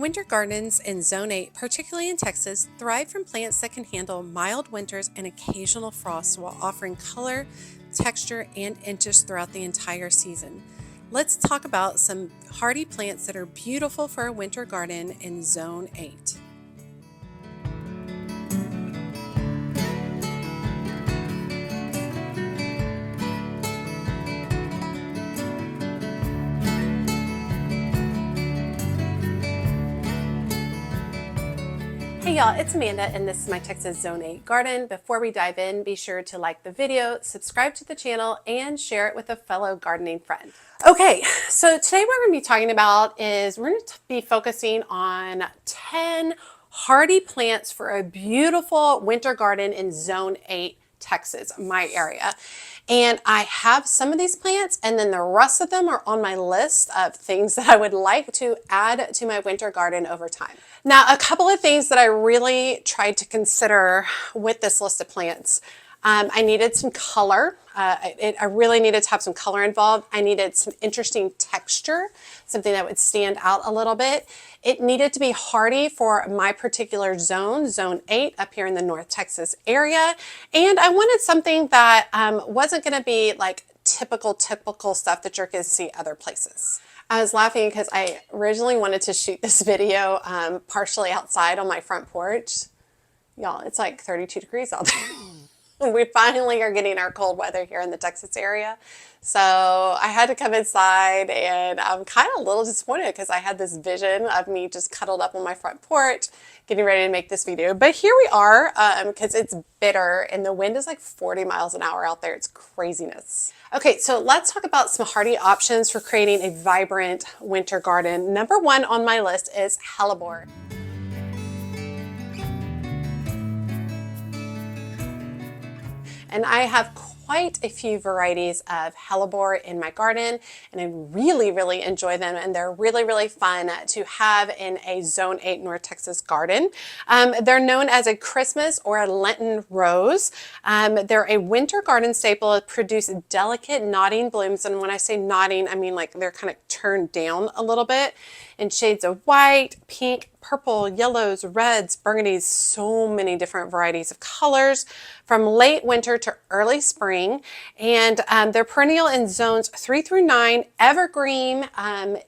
Winter gardens in Zone 8, particularly in Texas, thrive from plants that can handle mild winters and occasional frosts while offering color, texture, and interest throughout the entire season. Let's talk about some hardy plants that are beautiful for a winter garden in Zone 8. Hey y'all, it's Amanda and this is my Texas Zone 8 garden. Before we dive in, be sure to like the video, subscribe to the channel, and share it with a fellow gardening friend. Okay, so today what we're going to be talking about is we're going to be focusing on 10 hardy plants for a beautiful winter garden in Zone 8, Texas, my area. And I have some of these plants and then the rest of them are on my list of things that I would like to add to my winter garden over time. Now, a couple of things that I really tried to consider with this list of plants. I needed some color. I really needed to have some color involved. I needed some interesting texture, something that would stand out a little bit. It needed to be hardy for my particular zone, Zone 8, up here in the North Texas area. And I wanted something that wasn't going to be like typical stuff that you're going to see other places. I was laughing because I originally wanted to shoot this video partially outside on my front porch. Y'all, it's like 32 degrees out there. We finally are getting our cold weather here in the Texas area. So I had to come inside and I'm kind of a little disappointed because I had this vision of me just cuddled up on my front porch getting ready to make this video. But here we are because it's bitter and the wind is like 40 miles an hour out there. It's craziness. Okay, so let's talk about some hardy options for creating a vibrant winter garden. Number one on my list is hellebore. And I have quite a few varieties of hellebore in my garden and I really enjoy them and they're really fun to have in a Zone 8 North Texas garden. They're known as a Christmas or a Lenten rose. They're a winter garden staple that produce delicate nodding blooms, and when I say nodding I mean like they're kind of turned down a little bit in shades of white, pink, purple, yellows, reds, burgundies, so many different varieties of colors from late winter to early spring. And they're perennial in zones 3 through 9, evergreen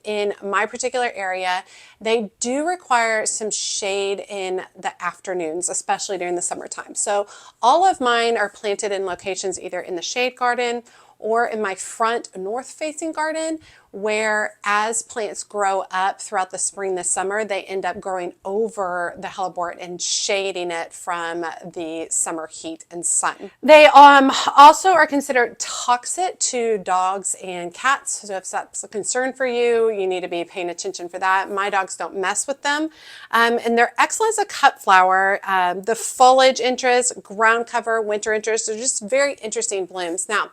in my particular area. They do require some shade in the afternoons, especially during the summertime. So all of mine are planted in locations either in the shade garden or in my front north-facing garden, where as plants grow up throughout the spring, this summer, they end up growing over the hellebore and shading it from the summer heat and sun. They also are considered toxic to dogs and cats, so if that's a concern for you, you need to be paying attention for that. My dogs don't mess with them, and they're excellent as a cut flower. The foliage interest, ground cover, winter interest, they're just very interesting blooms. Now,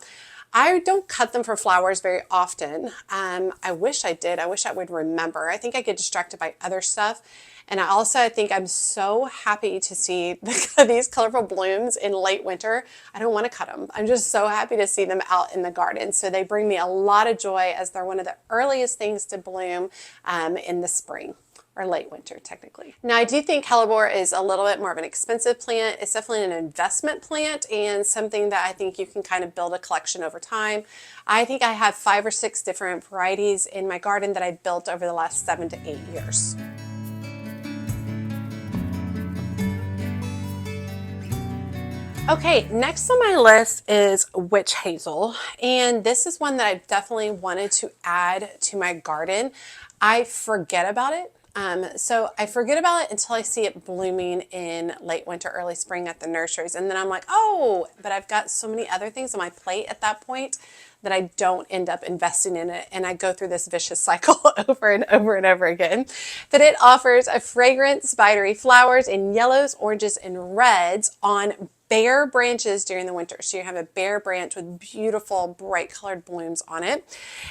I don't cut them for flowers very often. I wish I did. I wish I would remember. I think I get distracted by other stuff. And I think I'm so happy to see these colorful blooms in late winter. I don't want to cut them. I'm just so happy to see them out in the garden. So they bring me a lot of joy as they're one of the earliest things to bloom in the spring. Or late winter, technically. Now, I do think hellebore is a little bit more of an expensive plant. It's definitely an investment plant and something that I think you can kind of build a collection over time. I think I have 5 or 6 different varieties in my garden that I built over the last 7 to 8 years. Okay, next on my list is witch hazel, and this is one that I definitely wanted to add to my garden. I forget about it. So I forget about it until I see it blooming in late winter, early spring at the nurseries. And then I'm like, oh, but I've got so many other things on my plate at that point that I don't end up investing in it. And I go through this vicious cycle over and over again. But it offers a fragrant, spidery flowers in yellows, oranges, and reds on bare branches during the winter. So you have a bare branch with beautiful bright colored blooms on it.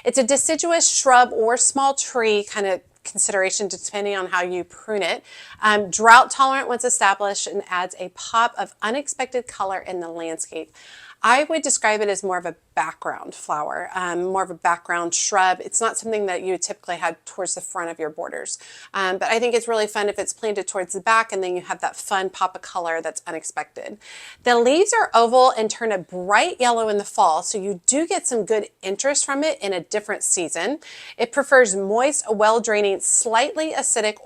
It's a deciduous shrub or small tree kind of consideration depending on how you prune it. Drought tolerant once established and adds a pop of unexpected color in the landscape. I would describe it as more of a background flower, more of a background shrub. It's not something that you would typically have towards the front of your borders. But I think it's really fun if it's planted towards the back, and then you have that fun pop of color that's unexpected. The leaves are oval and turn a bright yellow in the fall, so you do get some good interest from it in a different season. It prefers moist, well-draining, slightly acidic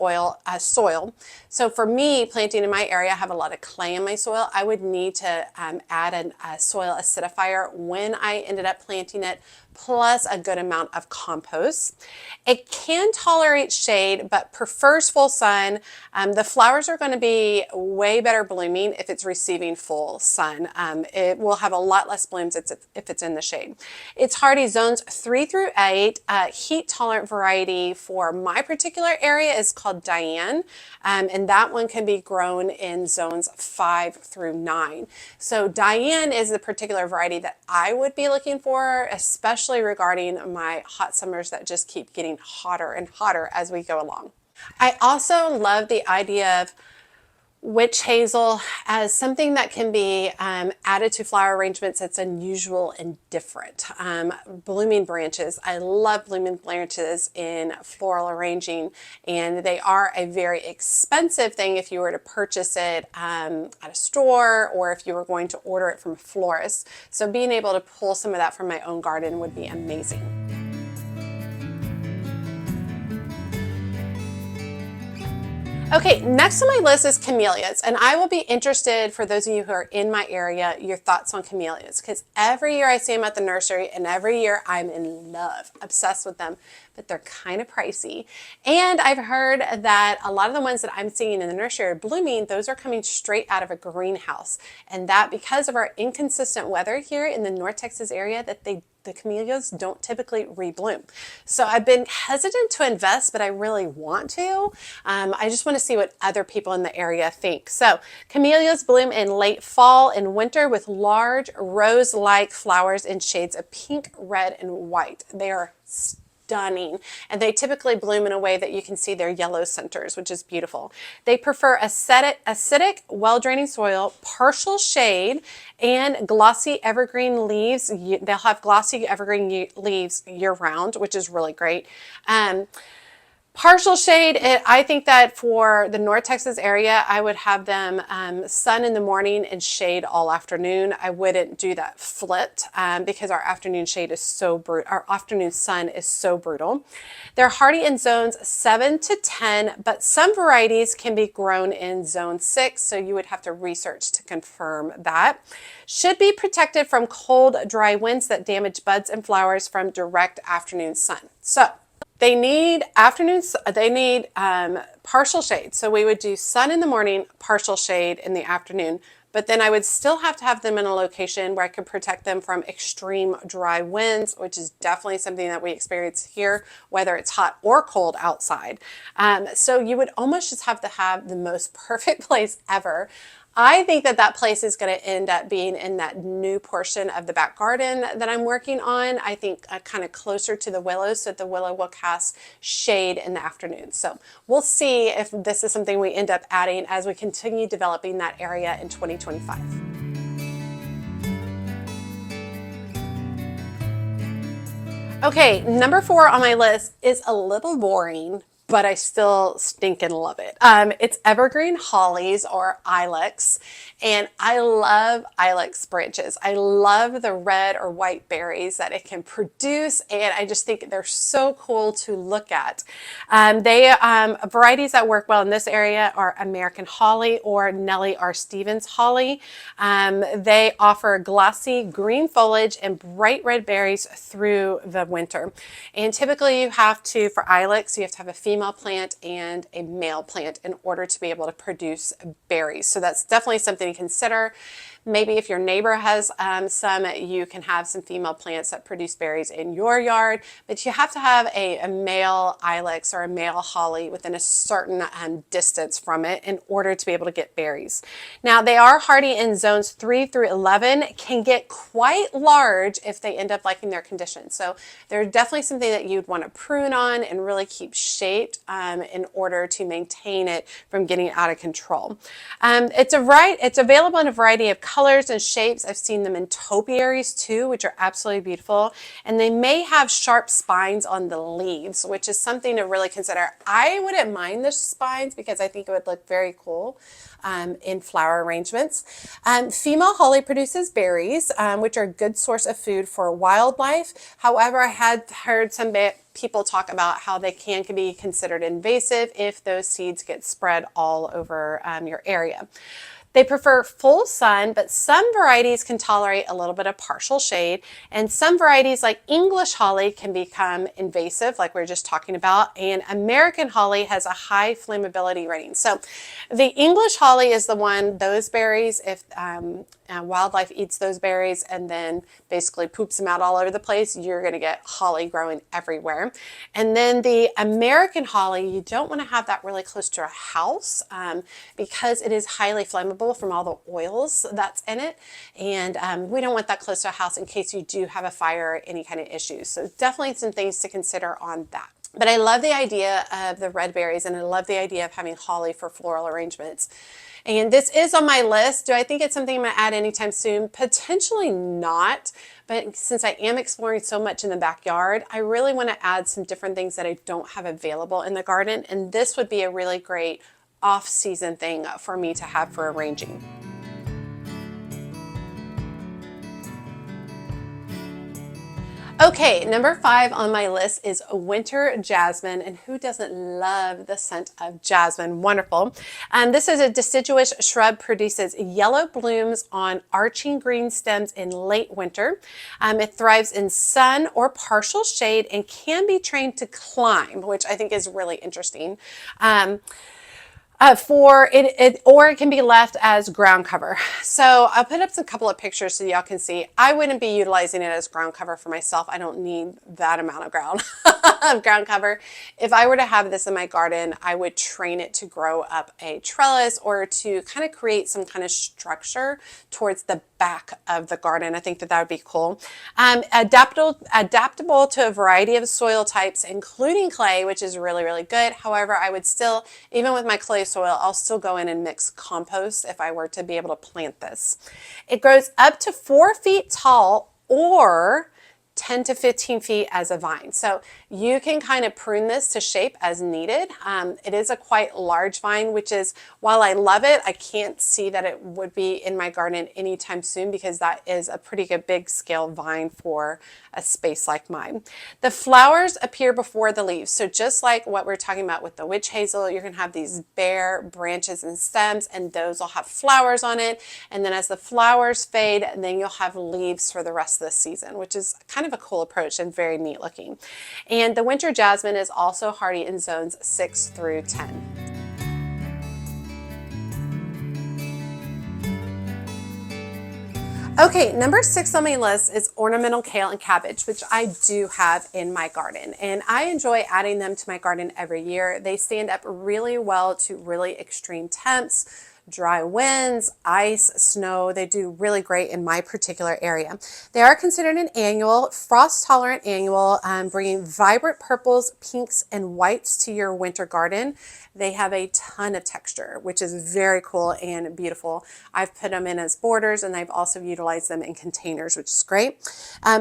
soil. So for me, planting in my area, I have a lot of clay in my soil. I would need to add a soil acidifier when I ended up planting it, plus a good amount of compost. It can tolerate shade, but prefers full sun. The flowers are going to be way better blooming if it's receiving full sun. It will have a lot less blooms if it's in the shade. It's hardy zones 3 through 8. Heat tolerant variety for my particular area is called Diane, and that one can be grown in zones 5 through 9. So Diane is the particular variety that I would be looking for, especially regarding my hot summers that just keep getting hotter and hotter as we go along. I also love the idea of witch hazel as something that can be added to flower arrangements that's unusual and different. Blooming branches. I love blooming branches in floral arranging, and they are a very expensive thing if you were to purchase it at a store or if you were going to order it from a florist. So being able to pull some of that from my own garden would be amazing. Okay, next on my list is camellias, and I will be interested, for those of you who are in my area, your thoughts on camellias, because every year I see them at the nursery, and every year I'm in love, obsessed with them, but they're kind of pricey. And I've heard that a lot of the ones that I'm seeing in the nursery are blooming, those are coming straight out of a greenhouse, and that because of our inconsistent weather here in the North Texas area, that the camellias don't typically rebloom. So I've been hesitant to invest, but I really want to. I just want to see what other people in the area think. So camellias bloom in late fall and winter with large rose-like flowers in shades of pink, red, and white. They are stunning, and they typically bloom in a way that you can see their yellow centers, which is beautiful. They prefer acidic, well-draining soil, partial shade, and glossy evergreen leaves. They'll have glossy evergreen leaves year-round, which is really great. Partial shade, I think that for the North Texas area, I would have them sun in the morning and shade all afternoon. I wouldn't do that flipped because our afternoon shade is so brutal. Our afternoon sun is so brutal. They're hardy in zones 7 to 10, but some varieties can be grown in zone 6, so you would have to research to confirm that. Should be protected from cold, dry winds that damage buds and flowers from direct afternoon sun. So they need partial shade. So we would do sun in the morning, partial shade in the afternoon, but then I would still have to have them in a location where I could protect them from extreme dry winds, which is definitely something that we experience here, whether it's hot or cold outside. So you would almost just have to have the most perfect place ever. I think that that place is going to end up being in that new portion of the back garden that I'm working on. I think kind of closer to the willows, so that the willow will cast shade in the afternoon. So we'll see if this is something we end up adding as we continue developing that area in 2025. Okay, number 4 on my list is a little boring, but I still stinking love it. It's Evergreen Hollies, or Ilex, and I love Ilex branches. I love the red or white berries that it can produce, and I just think they're so cool to look at. Varieties that work well in this area are American Holly or Nellie R. Stevens Holly. They offer glossy green foliage and bright red berries through the winter. And typically you have to, for Ilex, you have to have a female plant and a male plant in order to be able to produce berries. So that's definitely something to consider. Maybe if your neighbor has some, you can have some female plants that produce berries in your yard, but you have to have a male ilex or a male holly within a certain distance from it in order to be able to get berries. Now, they are hardy in zones 3 through 11, can get quite large if they end up liking their conditions. So they're definitely something that you'd want to prune on and really keep shape shaped in order to maintain it from getting out of control. It's available in a variety of colors and shapes. I've seen them in topiaries too, which are absolutely beautiful. And they may have sharp spines on the leaves, which is something to really consider. I wouldn't mind the spines because I think it would look very cool in flower arrangements. Female holly produces berries, which are a good source of food for wildlife. However, I had heard some people talk about how they can be considered invasive if those seeds get spread all over your area. They prefer full sun, but some varieties can tolerate a little bit of partial shade. And some varieties like English holly can become invasive, like we were just talking about. And American holly has a high flammability rating. So the English holly is the one, those berries, if wildlife eats those berries and then basically poops them out all over the place, you're going to get holly growing everywhere. And then the American holly, you don't want to have that really close to a house because it is highly flammable from all the oils that's in it. And we don't want that close to a house in case you do have a fire or any kind of issues. So definitely some things to consider on that. But I love the idea of the red berries, and I love the idea of having holly for floral arrangements. And this is on my list. Do I think it's something I'm going to add anytime soon? Potentially not. But since I am exploring so much in the backyard, I really want to add some different things that I don't have available in the garden. And this would be a really great off-season thing for me to have for arranging. Okay, number 5 on my list is winter jasmine, and who doesn't love the scent of jasmine? Wonderful. This is a deciduous shrub, produces yellow blooms on arching green stems in late winter. It thrives in sun or partial shade and can be trained to climb, which I think is really interesting. Or it can be left as ground cover. So I'll put up a couple of pictures so y'all can see. I wouldn't be utilizing it as ground cover for myself. I don't need that amount of ground cover. If I were to have this in my garden, I would train it to grow up a trellis or to kind of create some kind of structure towards the back of the garden. I think that would be cool. Adaptable to a variety of soil types, including clay, which is really, really good. However, I would still, even with my clay soil, I'll still go in and mix compost if I were to be able to plant this. It grows up to 4 feet tall or 10 to 15 feet as a vine. So you can kind of prune this to shape as needed. It is a quite large vine, which is, while I love it, I can't see that it would be in my garden anytime soon because that is a pretty good big scale vine for a space like mine. The flowers appear before the leaves. So just like what we're talking about with the witch hazel, you're going to have these bare branches and stems, and those will have flowers on it. And then as the flowers fade, then you'll have leaves for the rest of the season, which is kind of a cool approach and very neat looking. And the winter jasmine is also hardy in zones 6 through 10. Okay, number 6 on my list is ornamental kale and cabbage, which I do have in my garden, and I enjoy adding them to my garden every year. They stand up really well to really extreme temps, dry winds, ice, snow. They do really great in my particular area. They are considered an annual, frost-tolerant annual, bringing vibrant purples, pinks, and whites to your winter garden. They have a ton of texture, which is very cool and beautiful. I've put them in as borders, and I've also utilized them in containers, which is great.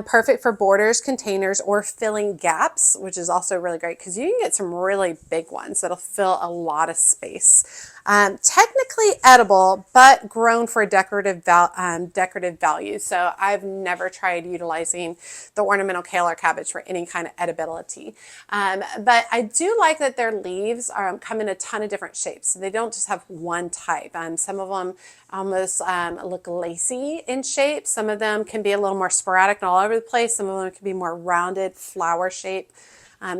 Perfect for borders, containers, or filling gaps, which is also really great because you can get some really big ones that'll fill a lot of space. Technically edible, but grown for decorative value. So I've never tried utilizing the ornamental kale or cabbage for any kind of edibility. But I do like that their leaves come in a ton of different shapes. So they don't just have one type. Some of them almost look lacy in shape. Some of them can be a little more sporadic and all over the place. Some of them can be more rounded flower shape.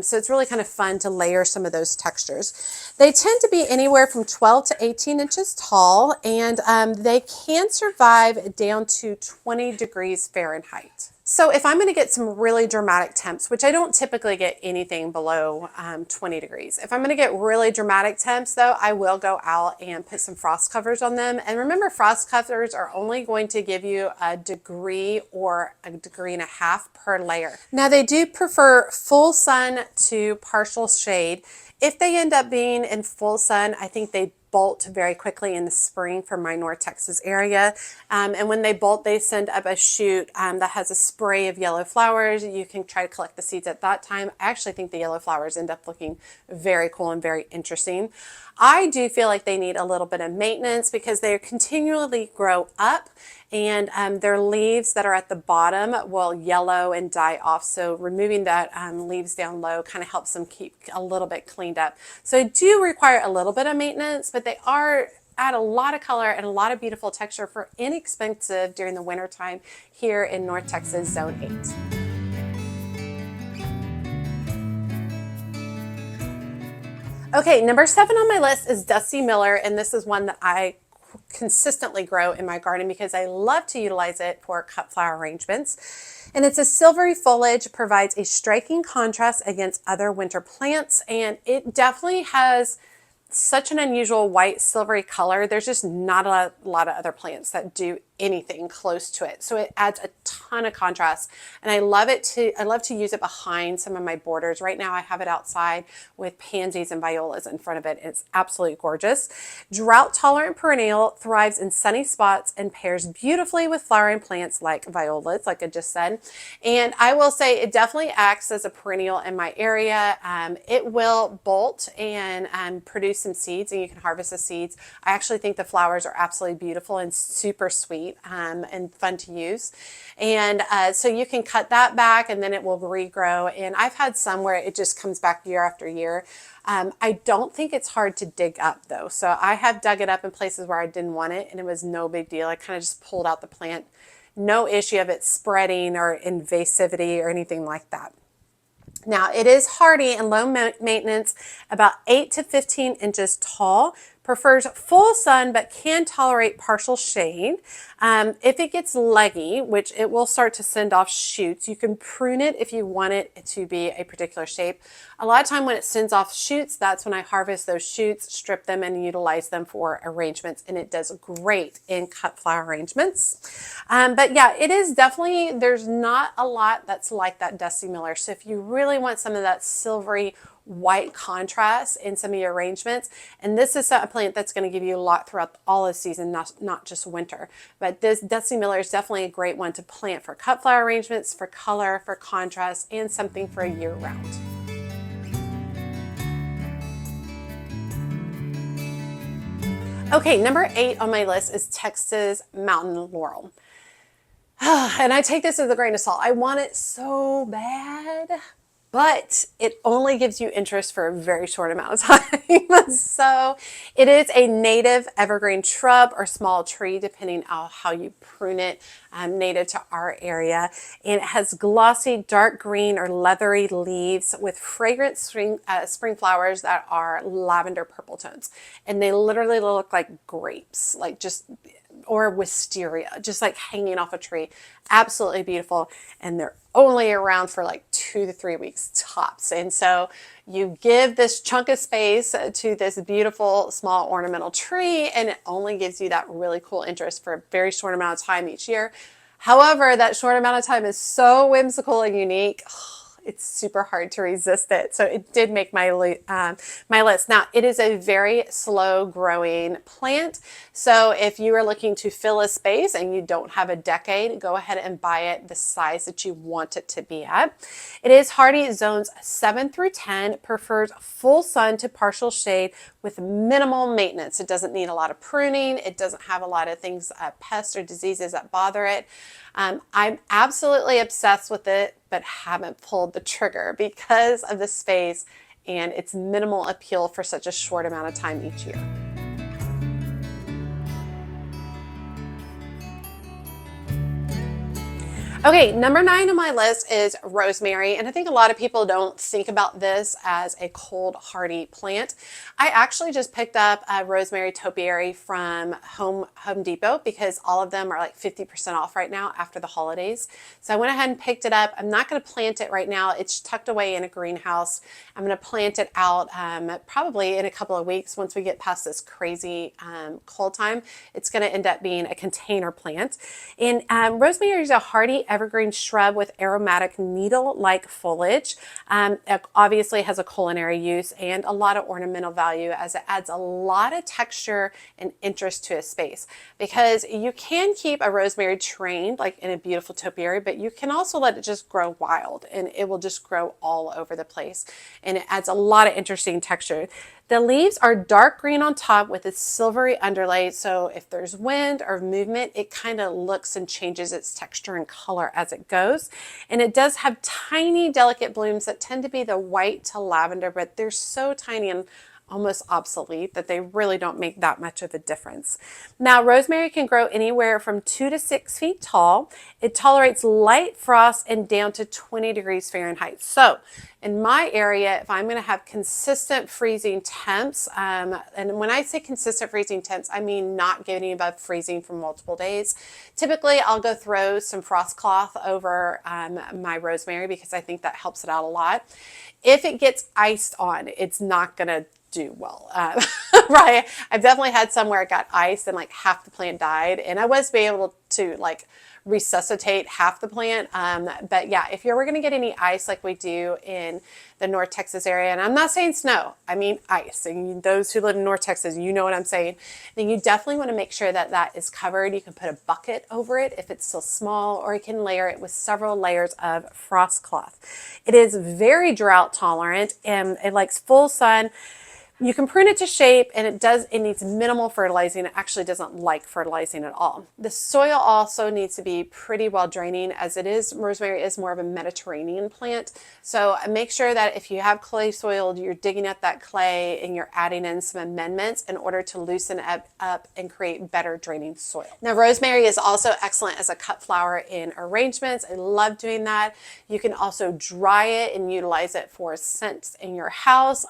So it's really kind of fun to layer some of those textures. They tend to be anywhere from 12 to 18 inches tall, and they can survive down to 20 degrees Fahrenheit. So if I'm going to get some really dramatic temps, which I don't typically get anything below 20 degrees. If I'm going to get really dramatic temps though, I will go out and put some frost covers on them. And remember, frost covers are only going to give you a degree or a degree and a half per layer. Now they do prefer full sun to partial shade. If they end up being in full sun, I think they bolt very quickly in the spring for my North Texas area. And when they bolt, they send up a shoot that has a spray of yellow flowers. You can try to collect the seeds at that time. I actually think the yellow flowers end up looking very cool and very interesting. I do feel like they need a little bit of maintenance because they continually grow up, and their leaves that are at the bottom will yellow and die off. So removing that leaves down low kind of helps them keep a little bit cleaned up. So I do require a little bit of maintenance, but they are add a lot of color and a lot of beautiful texture for inexpensive during the winter time here in North Texas, Zone 8. Okay, number 7 on my list is Dusty Miller, and this is one that I consistently grow in my garden because I love to utilize it for cut flower arrangements. And it's a silvery foliage, provides a striking contrast against other winter plants, and it definitely has such an unusual white silvery color. There's just not a lot of other plants that do anything close to it. So it adds a ton of contrast, and I love to use it behind some of my borders. Right now I have it outside with pansies and violas in front of it. It's absolutely gorgeous. Drought tolerant perennial, thrives in sunny spots and pairs beautifully with flowering plants like violas, like I just said. And I will say it definitely acts as a perennial in my area. It will bolt and produce some seeds, and you can harvest the seeds. I actually think the flowers are absolutely beautiful and super sweet and fun to use. And so you can cut that back and then it will regrow. And I've had some where it just comes back year after year. I don't think it's hard to dig up though. So I have dug it up in places where I didn't want it and it was no big deal. I kind of just pulled out the plant. No issue of it spreading or invasivity or anything like that. Now it is hardy and low maintenance, about 8 to 15 inches tall, prefers full sun but can tolerate partial shade. If it gets leggy, which it will start to send off shoots, you can prune it if you want it to be a particular shape. A lot of time when it sends off shoots, that's when I harvest those shoots, strip them, and utilize them for arrangements, and it does great in cut flower arrangements. But yeah, it is definitely, there's not a lot that's like that Dusty Miller. So if you really want some of that silvery white contrast in some of your arrangements, and this is a plant that's going to give you a lot throughout all of the season, not just winter, but this Dusty Miller is definitely a great one to plant for cut flower arrangements, for color, for contrast, and something for a year round. Okay, number 8 on my list is Texas Mountain Laurel. And I take this as a grain of salt. I want it so bad, but it only gives you interest for a very short amount of time. So it is a native evergreen shrub or small tree, depending on how you prune it, native to our area. And it has glossy dark green or leathery leaves with fragrant spring flowers that are lavender purple tones. And they literally look like grapes, like just, or wisteria, just like hanging off a tree. Absolutely beautiful. And they're only around for like 2 to 3 weeks tops. And so you give this chunk of space to this beautiful small ornamental tree, and it only gives you that really cool interest for a very short amount of time each year. However, that short amount of time is so whimsical and unique. It's super hard to resist it. So it did make my list. Now, it is a very slow growing plant. So if you are looking to fill a space and you don't have a decade, go ahead and buy it the size that you want it to be at. It is hardy zones 7 through 10, prefers full sun to partial shade with minimal maintenance. It doesn't need a lot of pruning. It doesn't have a lot of things, pests or diseases that bother it. I'm absolutely obsessed with it, but haven't pulled the trigger because of the space and its minimal appeal for such a short amount of time each year. Okay, number 9 on my list is rosemary, and I think a lot of people don't think about this as a cold hardy plant. I actually just picked up a rosemary topiary from Home Depot because all of them are like 50% off right now after the holidays. So I went ahead and picked it up. I'm not going to plant it right now. It's tucked away in a greenhouse. I'm going to plant it out probably in a couple of weeks once we get past this crazy cold time. It's going to end up being a container plant. And rosemary is a hardy evergreen shrub with aromatic needle-like foliage. It obviously has a culinary use and a lot of ornamental value as it adds a lot of texture and interest to a space. Because you can keep a rosemary trained like in a beautiful topiary, but you can also let it just grow wild and it will just grow all over the place. And it adds a lot of interesting texture. The leaves are dark green on top with a silvery underlay, so if there's wind or movement, it kind of looks and changes its texture and color as it goes. And it does have tiny, delicate blooms that tend to be the white to lavender, but they're so tiny and almost obsolete that they really don't make that much of a difference. Now, rosemary can grow anywhere from 2 to 6 feet tall. It tolerates light frost and down to 20 degrees Fahrenheit. So in my area, if I'm going to have consistent freezing temps, and when I say consistent freezing temps, I mean not getting above freezing for multiple days. Typically, I'll go throw some frost cloth over my rosemary because I think that helps it out a lot. If it gets iced on, it's not going to do well. Right. I've definitely had some where it got iced and like half the plant died, and I was able to like resuscitate half the plant. But yeah, if you're going to get any ice like we do in the North Texas area, and I'm not saying snow, I mean ice, and those who live in North Texas, you know what I'm saying, then you definitely want to make sure that that is covered. You can put a bucket over it if it's still small, or you can layer it with several layers of frost cloth. It is very drought tolerant and it likes full sun. You can prune it to shape, and it needs minimal fertilizing. It actually doesn't like fertilizing at all. The soil also needs to be pretty well draining, as rosemary is more of a Mediterranean plant. So make sure that if you have clay soil, you're digging up that clay and you're adding in some amendments in order to loosen it up and create better draining soil. Now, rosemary is also excellent as a cut flower in arrangements. I love doing that. You can also dry it and utilize it for scents in your house.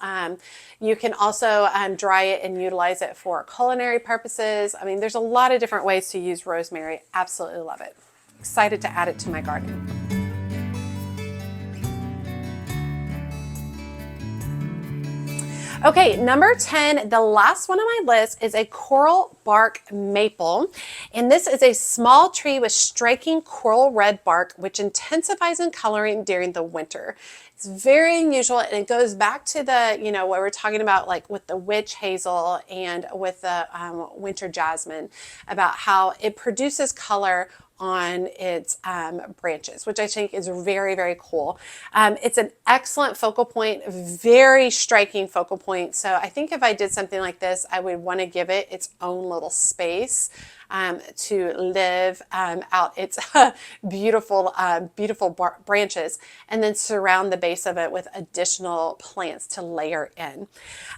You can also dry it and utilize it for culinary purposes. I mean, there's a lot of different ways to use rosemary. Absolutely love it. Excited to add it to my garden. Okay, number 10, the last one on my list is a coral bark maple. And this is a small tree with striking coral red bark, which intensifies in coloring during the winter. It's very unusual, and it goes back to the, what we're talking about, like with the witch hazel and with the winter jasmine, about how it produces color on its branches, which I think is very, very cool. It's an excellent focal point, very striking focal point. So I think if I did something like this, I would want to give it its own little space to live out its beautiful branches, and then surround the base of it with additional plants to layer in.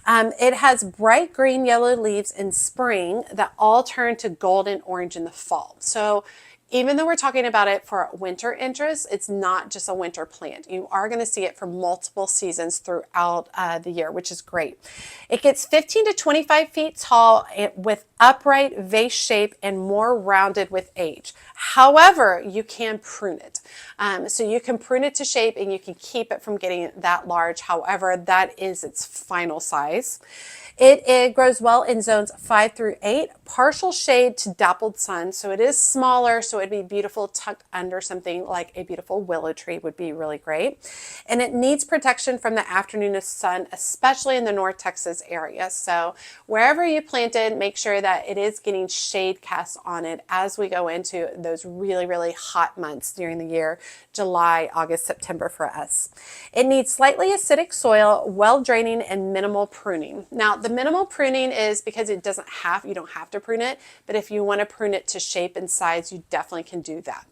It has bright green yellow leaves in spring that all turn to golden orange in the fall. So even though we're talking about it for winter interest, it's not just a winter plant. You are going to see it for multiple seasons throughout the year, which is great. It gets 15 to 25 feet tall with upright vase shape and more rounded with age. However, you can prune it. So you can prune it to shape and you can keep it from getting that large. However, that is its final size. It grows well in zones 5 through 8, partial shade to dappled sun. So it is smaller, so it'd be beautiful tucked under something like a beautiful willow tree would be really great. And it needs protection from the afternoon sun, especially in the North Texas area. So wherever you plant it, make sure that it is getting shade cast on it as we go into those really, really hot months during the year, July, August, September for us. It needs slightly acidic soil, well draining, and minimal pruning. Now, the minimal pruning is because you don't have to prune it, but if you want to prune it to shape and size, you definitely can do that.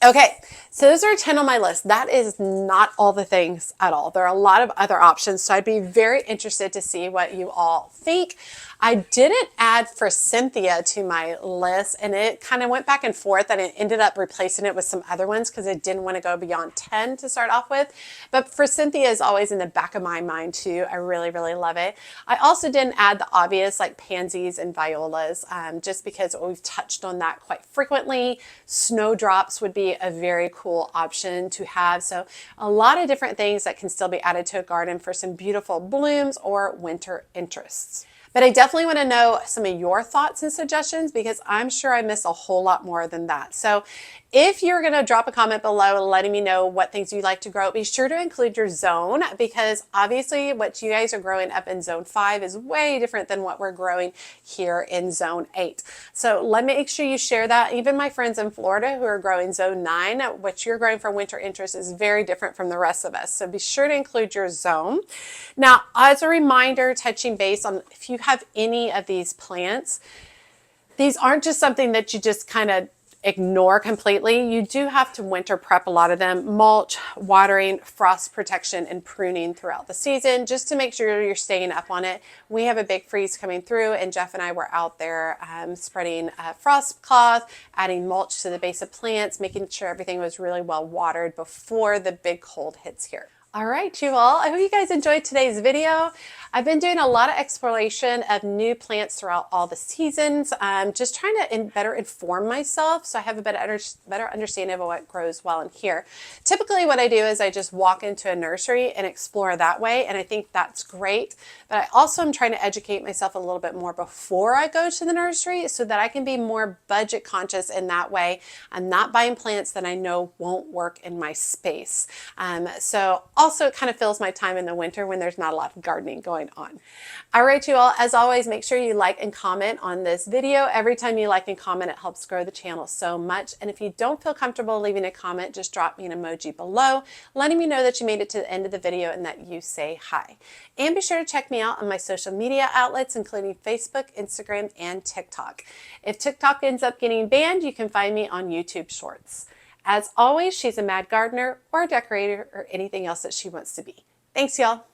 Okay, so those are 10 on my list. That is not all the things at all. There are a lot of other options, so I'd be very interested to see what you all think. I didn't add for Cynthia to my list, and it kind of went back and forth, and I ended up replacing it with some other ones because I didn't want to go beyond 10 to start off with. But for Cynthia is always in the back of my mind too. I really, really love it. I also didn't add the obvious like pansies and violas, just because we've touched on that quite frequently. Snowdrops would be a very cool option to have. So a lot of different things that can still be added to a garden for some beautiful blooms or winter interests. But I definitely want to know some of your thoughts and suggestions because I'm sure I miss a whole lot more than that. So if you're going to drop a comment below letting me know what things you like to grow, be sure to include your zone because obviously what you guys are growing up in zone 5 is way different than what we're growing here in zone 8. So let me make sure you share that. Even my friends in Florida who are growing zone 9, what you're growing for winter interest is very different from the rest of us. So be sure to include your zone. Now, as a reminder, touching base on if you have any of these plants, these aren't just something that you just kind of ignore completely. You do have to winter prep a lot of them, mulch, watering, frost protection, and pruning throughout the season just to make sure you're staying up on it. We have a big freeze coming through and Jeff and I were out there spreading frost cloth, adding mulch to the base of plants, making sure everything was really well watered before the big cold hits here. All right, you all, I hope you guys enjoyed today's video. I've been doing a lot of exploration of new plants throughout all the seasons, just trying to better inform myself so I have a better understanding of what grows well in here. Typically what I do is I just walk into a nursery and explore that way, and I think that's great. But I also am trying to educate myself a little bit more before I go to the nursery so that I can be more budget conscious in that way. I'm not buying plants that I know won't work in my space. So also it kind of fills my time in the winter when there's not a lot of gardening going on. All right, you all, as always, make sure you like and comment on this video. Every time you like and comment, it helps grow the channel so much. And if you don't feel comfortable leaving a comment, just drop me an emoji below, letting me know that you made it to the end of the video and that you say hi. And be sure to check me out on my social media outlets, including Facebook, Instagram, and TikTok. If TikTok ends up getting banned, you can find me on YouTube Shorts. As always, she's a mad gardener or a decorator or anything else that she wants to be. Thanks, y'all.